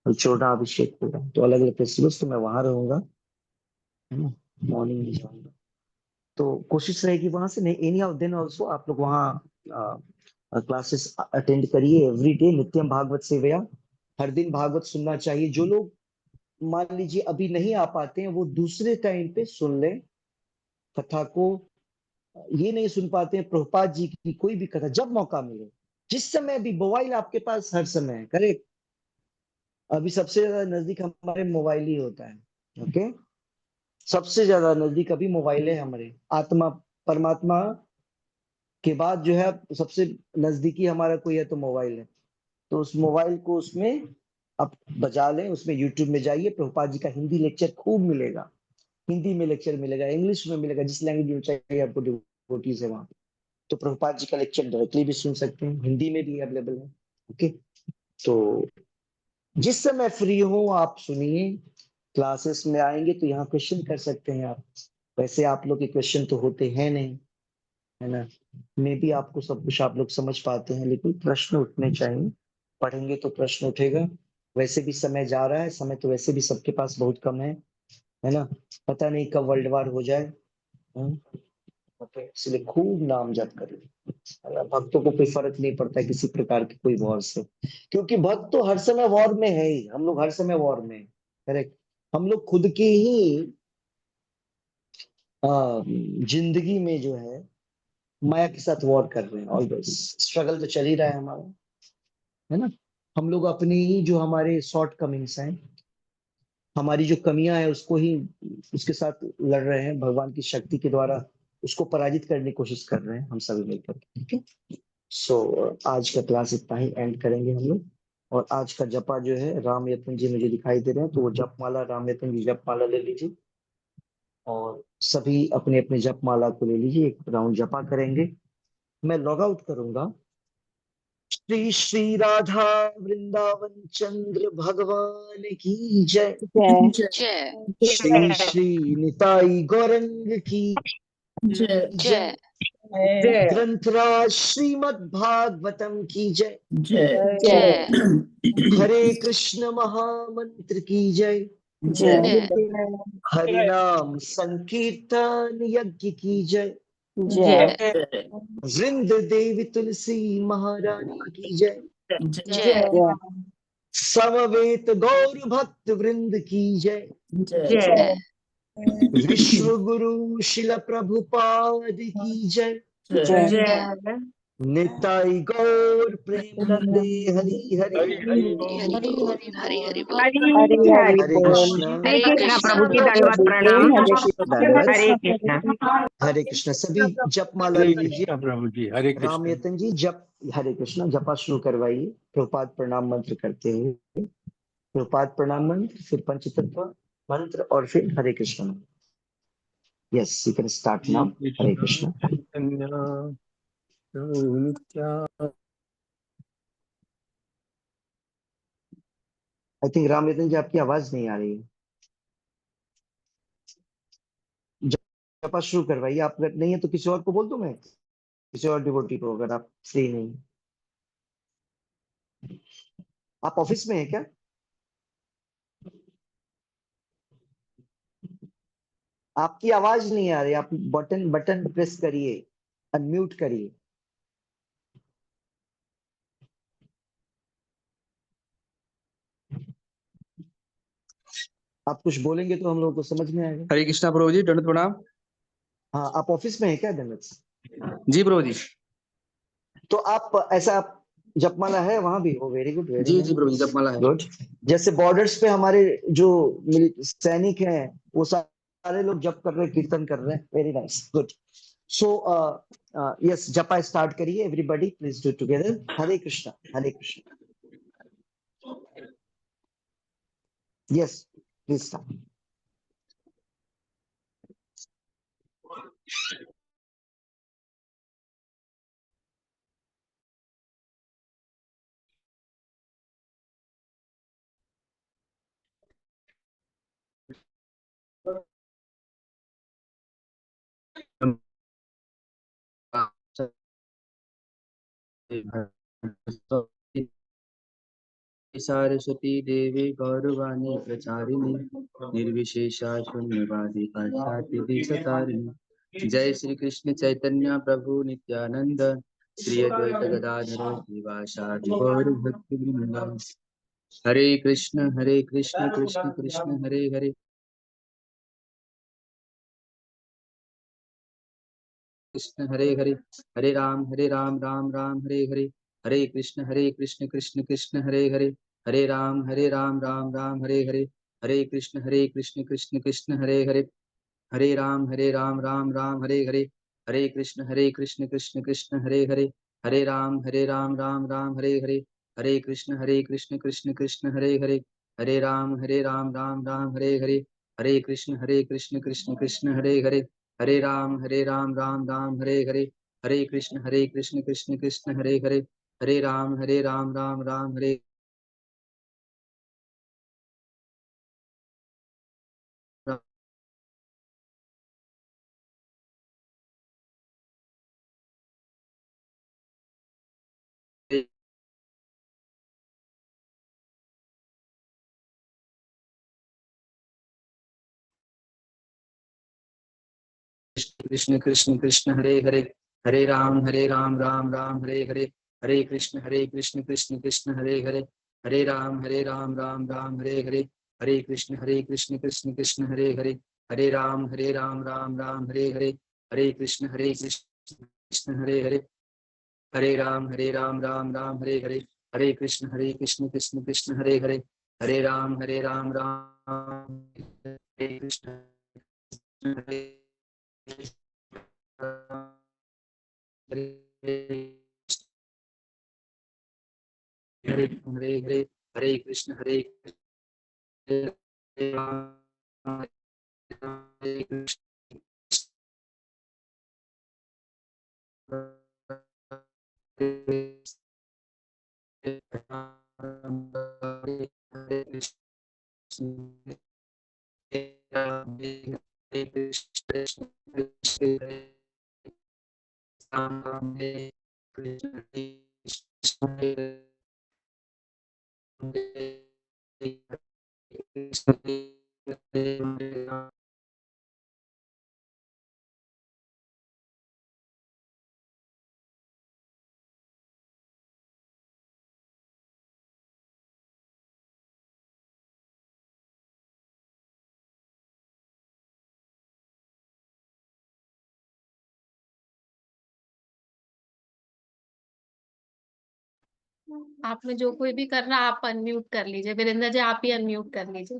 और चौदह अभिषेक होगा। तो अलग अलग फेस्टिवल्स, तो मैं वहां रहूंगा, है ना, मॉर्निंग में जाऊंगा। तो कोशिश रहेगी वहां से, नहीं एनी ऑफ दिन ऑल्सो आप लोग वहाँ क्लासेस अटेंड करिए। एवरी डे नित्यम भागवत सेवया, हर दिन भागवत सुनना चाहिए। जो लोग मान लीजिए अभी नहीं आ पाते हैं, वो दूसरे टाइम पे सुन लें कथा को। ये नहीं सुन पाते हैं प्रभुपाद जी की कोई भी कथा, जब मौका मिले, जिस समय भी, मोबाइल आपके पास हर समय है, करेक्ट। अभी सबसे ज्यादा नजदीक हमारे मोबाइल ही होता है। ओके, सबसे ज्यादा नजदीक अभी मोबाइल है हमारे, आत्मा परमात्मा के बाद जो है सबसे नजदीकी हमारा कोई है तो मोबाइल है। तो उस मोबाइल को उसमें आप बजा लें, उसमें यूट्यूब में जाइए, प्रभुपाद जी का हिंदी लेक्चर खूब मिलेगा। हिंदी में लेक्चर मिलेगा, इंग्लिश में मिलेगा, जिस लैंग्वेज में चाहिए आपको डिवोटीज है वहां। तो प्रभुपाद जी का लेक्चर डायरेक्टली भी सुन सकते हैं, हिंदी में भी अवेलेबल है। ओके, तो जिस समय फ्री हो आप सुनिए। क्लासेस में आएंगे तो यहाँ क्वेश्चन कर सकते हैं आप। वैसे आप लोग के क्वेश्चन तो होते हैं नहीं, है ना, मे भी आपको सब कुछ आप लोग समझ पाते हैं, लेकिन प्रश्न उठने चाहिए। पढ़ेंगे तो प्रश्न उठेगा। वैसे भी समय जा रहा है, समय तो वैसे भी सबके पास बहुत कम है ना, पता नहीं कब वर्ल्ड वार हो जाए। ओके, इसलिए खूब नाम जप करिए। भक्तों को कोई फर्क नहीं पड़ता है किसी प्रकार की कोई वॉर से, क्योंकि भक्त तो हर समय वॉर में है ही। हम लोग हर समय वॉर में, करेक्ट। हम लोग खुद की ही जिंदगी में जो है माया के साथ वॉर कर रहे हैं। ऑलवेज स्ट्रगल तो चल ही रहा है हमारा, है ना। हम लोग अपनी ही जो हमारे शॉर्ट कमिंग्स हैं, हमारी जो कमियां हैं, उसको ही, उसके साथ लड़ रहे हैं। भगवान की शक्ति के द्वारा उसको पराजित करने की कोशिश कर रहे हैं हम सभी मिलकर। ठीक है, सो आज का क्लास इतना ही एंड करेंगे हम लोग। और आज का जपा जो है, राम यत्न जी मुझे दिखाई दे रहे हैं, तो वो जप माला, राम यत्न जी जप माला ले लीजिए। और सभी अपने अपने जप माला को ले लीजिए, एक राउंड जपा करेंगे। मैं लॉग आउट करूंगा। श्री श्री राधा वृंदावन चंद्र भगवान की जय। जय जय श्री श्री निताई गौरंग की जय जय। जय ग्रंथराज श्रीमद् भागवतम की जय। जय जय हरे कृष्ण महामंत्र की जय। जय जय हरि नाम संकीर्तन यज्ञ की जय। जय वृंद देवी तुलसी महारानी की जय। जय समवेत गौर भक्त वृंद की जय। जय विश्व गुरु शिल प्रभुपाद की जय। जय निताई गौर प्रेमानंदे। हरि हरि हरि बोल। हरि हरि हरि बोल। हरि हरि हरे बोल। कृष्णा। हरे कृष्णा कृष्णा प्रभु की दंडवत प्रणाम। हरे कृष्णा हरे कृष्णा। सभी जप माला हरे ले लीजिए। कृष्णा प्रभु जी, हरे राम कृष्णा। यतन जी जप, हरे कृष्णा जपा शुरू करवाइए। प्रभुपाद प्रणाम मंत्र करते हैं। प्रभुपाद प्रणाम मंत्र, फिर पंचतत्व मंत्र, और फिर Hare Krishna. Yes, you can start Shri now. Hare Krishna Krishna. Chaitanya Prabhu Nityananda I think Ramnitin ji आपकी आवाज नहीं आ रही है। जपा शुरू करवाइए, आप अगर नहीं है तो किसी और को बोल दूं मैं, किसी और डिवोटी को, अगर आप फ्री नहीं। आप ऑफिस में हैं क्या? आपकी आवाज नहीं आ रही, आप बटन बटन प्रेस करिए, अनम्यूट करिए। आप कुछ बोलेंगे तो हम लोगों को समझ में आएगा। हरे कृष्णा प्रभु जी, दंड प्रणाम। हाँ, आप ऑफिस में हैं क्या धनज? जी प्रभु जी। तो आप ऐसा, आप जपमाला है वहां भी हो? वेरी गुड, वेरी जी नाइस, जी प्रभु जी, जपमाला है। गुड। जैसे बॉर्डर्स पे हमारे जो सैनिक हैं, वो सारे लोग जप कर रहे हैं, कीर्तन कर रहे हैं। Very nice, good. So yes, japa start करिए। Everybody please do together. Hare Krishna, Hare Krishna. Yes, please start. Saraswati Devi गौरवाणी प्रचारिणी निर्विशेषा शून्यवादी पाश्चात्य सतारिणी। जय श्री कृष्ण चैतन्य प्रभु नित्यानंद, श्री अद्वैत गदाधर श्रीवासादि गौर भक्ति वृंद। हरे कृष्ण कृष्ण कृष्ण हरे हरे, कृष्ण हरे हरे, हरे राम राम राम हरे हरे, हरे कृष्ण कृष्ण कृष्ण हरे हरे, हरे राम राम राम हरे हरे, हरे कृष्ण कृष्ण कृष्ण हरे हरे, हरे राम राम राम हरे हरे, हरे कृष्ण कृष्ण कृष्ण हरे हरे, हरे राम राम राम हरे हरे, हरे कृष्ण कृष्ण कृष्ण हरे हरे, हरे राम राम राम हरे हरे, हरे कृष्ण कृष्ण कृष्ण हरे हरे, हरे राम राम राम हरे हरे, हरे कृष्ण कृष्ण कृष्ण हरे हरे, हरे राम राम राम हरे राम। कृष्ण कृष्ण कृष्ण हरे हरे, हरे राम राम राम हरे हरे, हरे कृष्ण कृष्ण कृष्ण हरे हरे, हरे राम राम राम हरे हरे, हरे कृष्ण कृष्ण कृष्ण हरे हरे, हरे राम राम राम हरे हरे, हरे कृष्ण कृष्ण हरे हरे, हरे राम राम राम हरे हरे, हरे कृष्ण कृष्ण कृष्ण हरे हरे, हरे राम राम हरे कृष्ण हरे हरे हरे हरे हरे, हरे कृष्ण हरे राम हरे कृष्ण हरे राम हरे कृष्ण हरे राम हरे कृष्ण हरे राम हरे कृष्ण हरे कृष्ण हरे राम। आप में जो कोई भी कर रहा है, आप अनम्यूट कर लीजिए। वीरेंद्र जी, आप ही अनम्यूट कर लीजिए।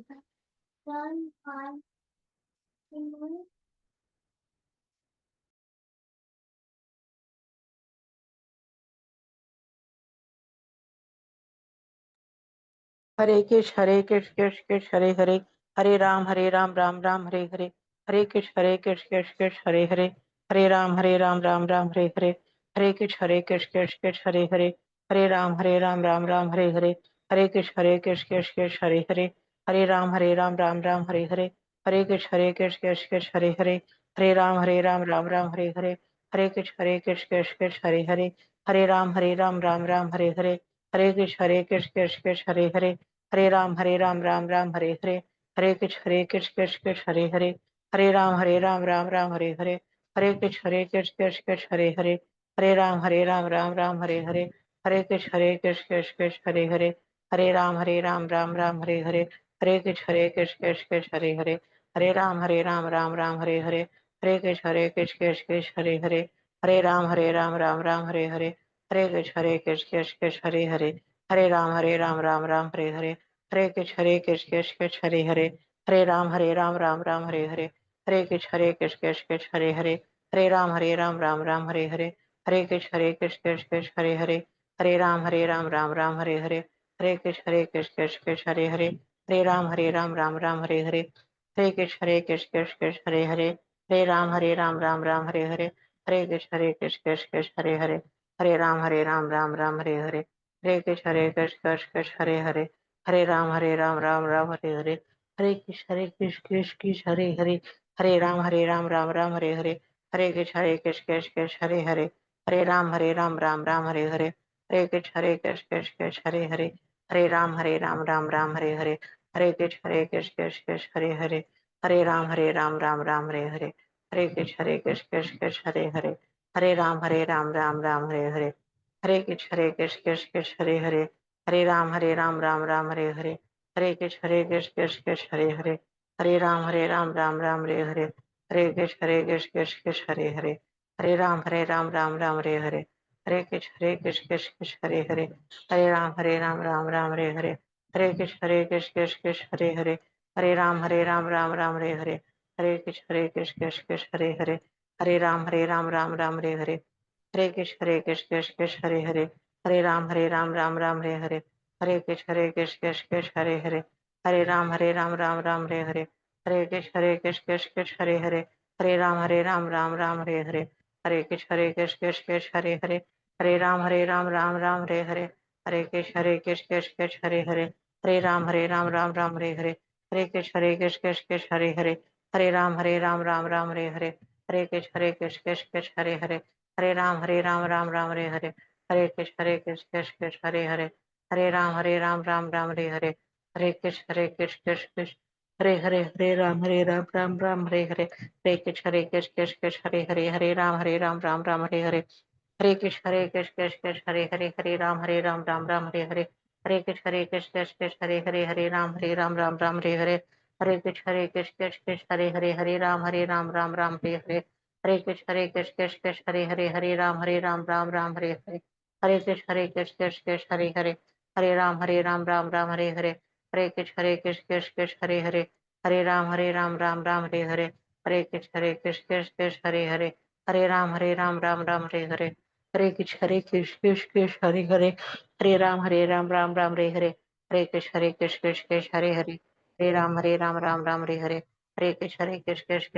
हरे कृष्ण कृष्ण कृष्ण हरे हरे, हरे राम राम राम हरे हरे, हरे कृष्ण कृष्ण कृष्ण हरे हरे, हरे राम राम राम हरे हरे, हरे कृष्ण कृष्ण कृष्ण हरे हरे, हरे राम राम राम हरे हरे, हरे कृष्ण कृष्ण कृष्ण हरे हरे, हरे राम राम राम हरे हरे, हरे कृष्ण कृष्ण कृष्ण हरे हरे, हरे राम राम राम हरे हरे, हरे कृष्ण कृष्ण कृष्ण हरे हरे, हरे राम राम राम हरे हरे, हरे कृष्ण कृष्ण कृष्ण हरे हरे, हरे राम राम राम हरे हरे, हरे कृष्ण कृष्ण कृष्ण हरे हरे, हरे राम राम राम हरे हरे, हरे कृष्ण कृष्ण कृष्ण हरे हरे, हरे राम राम राम हरे हरे, हरे कृष्ण कृष्ण कृष्ण हरे हरे, हरे राम राम राम हरे हरे, हरे कृष्ण कृष्ण कृष्ण हरे हरे, हरे राम राम राम हरे हरे, हरे कृष्ण कृष्ण कृष्ण हरे हरे, हरे राम राम राम हरे हरे, हरे कृष्ण कृष्ण कृष्ण हरे हरे, हरे राम राम राम हरे हरे, हरे कृष्ण कृष्ण कृष्ण हरे हरे, हरे राम राम राम हरे हरे, हरे कृष्ण कृष्ण कृष्ण हरे हरे, हरे राम राम राम हरे हरे, हरे कृष्ण कृष्ण कृष्ण हरे हरे, हरे राम राम राम हरे हरे, हरे कृष्ण कृष्ण कृष्ण हरे हरे, हरे राम राम राम हरे हरे, हरे कृष्ण कृष्ण कृष्ण हरे हरे, हरे राम राम राम हरे हरे, हरे कृष्ण कृष्ण कृष्ण हरे हरे, हरे राम राम राम हरे हरे, हरे कृष्ण कृष्ण कृष्ण हरे हरे, हरे राम राम राम हरे हरे, हरे कृष्ण कृष्ण कृष्ण हरे हरे, हरे राम राम राम हरे हरे, हरे कृष्ण कृष्ण कृष्ण हरे हरे, हरे राम राम राम हरे हरे, हरे कृष्ण कृष्ण कृष्ण हरे हरे, हरे राम राम राम हरे हरे, हरे कृष्ण कृष्ण कृष्ण हरे हरे, हरे राम राम राम हरे हरे, हरे कृष्ण कृष्ण कृष्ण हरे हरे, हरे राम राम राम हरे हरे, हरे कृष्ण कृष्ण कृष्ण हरे हरे, हरे राम राम राम हरे हरे, हरे कृष्ण कृष्ण कृष्ण हरे हरे, हरे राम राम राम हरे हरे, हरे कृष्ण कृष्ण कृष्ण हरे हरे, हरे राम राम राम हरे हरे, हरे कृष्ण कृष्ण कृष्ण हरे हरे, हरे राम राम राम हरे हरे, हरे कृष्ण कृष्ण कृष्ण हरे हरे, हरे राम राम राम हरे हरे, हरे कृष्ण कृष्ण कृष्ण हरे हरे, हरे राम राम राम हरे हरे, हरे कृष्ण कृष्ण कृष्ण हरे हरे, हरे राम राम राम हरे हरे, हरे कृष्ण कृष्ण कृष्ण हरे हरे, हरे राम राम राम हरे हरे, हरे कृष्ण कृष्ण कृष्ण हरे हरे, हरे राम राम हरे हरे, हरे कृष्ण कृष्ण कृष्ण हरे हरे, हरे राम राम राम हरे हरे, हरे कृष्ण कृष्ण कृष्ण हरे हरे, हरे राम राम राम हरे हरे, हरे कृष्ण कृष्ण कृष्ण हरे हरे, हरे राम राम राम हरे हरे, हरे कृष्ण कृष्ण कृष्ण हरे हरे, हरे राम राम राम हरे हरे, हरे कृष्ण कृष्ण कृष्ण हरे हरे, हरे राम राम राम हरे हरे, हरे कृष्ण कृष्ण कृष्ण हरे राम राम राम हरे हरे, हरे कृष्ण कृष्ण कृष्ण हरे हरे, हरे राम राम राम हरे हरे, हरे कृष्ण कृष्ण कृष्ण हरे हरे, हरे राम राम हरे हरे, हरे कृष्ण कृष्ण कृष्ण हरे हरे, हरे राम राम राम हरे हरे, हरे कृष्ण कृष्ण कृष्ण हरे हरे, हरे राम राम राम हरे हरे, हरे कृष्ण कृष्ण कृष्ण हरे हरे, हरे राम राम हरे हरे, हरे कृष्ण कृष्ण कृष्ण हरे हरे, हरे राम राम हरे हरे, हरे कृष्ण कृष्ण कृष्ण हरे हरे, हरे राम राम हरे हरे, हरे कृष्ण कृष्ण कृष्ण हरे हरे, हरे राम राम हरे हरे, हरे कृष्ण कृष्ण कृष्ण हरे हरे, हरे राम राम हरे हरे,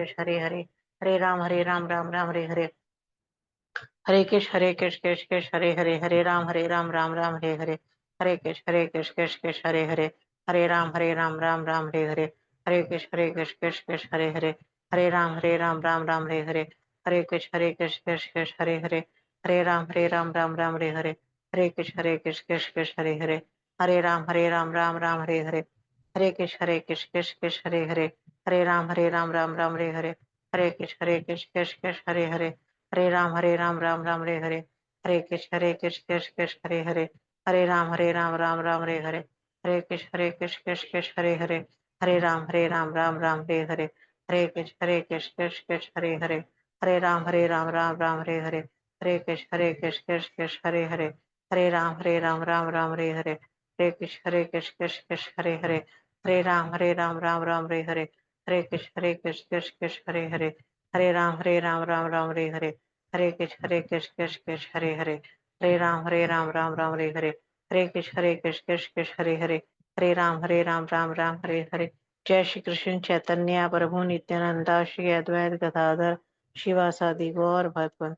हरे कृष्ण कृष्ण कृष्ण हरे हरे, हरे राम राम हरे हरे, हरे कृष्ण कृष्ण कृष्ण हरे हरे, हरे राम राम हरे हरे, हरे कृष्ण कृष्ण हरे हरे, हरे राम राम राम हरे हरे, हरे कृष्ण कृष्ण कृष्ण हरे हरे, हरे राम राम राम हरे हरे, हरे कृष्ण कृष्ण कृष्ण हरे हरे, हरे राम राम राम हरे हरे, हरे कृष्ण कृष्ण कृष्ण हरे हरे, हरे राम राम राम हरे हरे, हरे कृष्ण कृष्ण कृष्ण हरे हरे, हरे राम राम राम हरे हरे, हरे कृष्ण कृष्ण कृष्ण हरे हरे, हरे राम राम राम हरे हरे, हरे कृष्ण कृष्ण कृष्ण हरे हरे, हरे राम राम राम हरे हरे, हरे कृष्ण कृष्ण कृष्ण हरे हरे, हरे राम राम राम हरे हरे, हरे कृष्ण कृष्ण कृष्ण हरे हरे, हरे राम राम राम हरे हरे, हरे कृष्ण कृष्ण कृष्ण हरे हरे, हरे राम राम राम हरे हरे, हरे कृष्ण कृष्ण कृष्ण हरे हरे, हरे राम राम राम हरे हरे, हरे कृष्ण कृष्ण कृष्ण हरे हरे, हरे राम राम राम हरे हरे, हरे कृष्ण कृष्ण कृष्ण हरे हरे, हरे राम राम राम हरे हरे, हरे कृष्ण कृष्ण कृष्ण हरे हरे, हरे राम राम राम हरे हरे, हरे कृष्ण कृष्ण कृष्ण हरे हरे, हरे राम राम हरे हरे। जय श्री कृष्ण चैतन्य प्रभु नित्यानंदा श्री अद्वैत गदाधर शिवासादि गौर भगवान।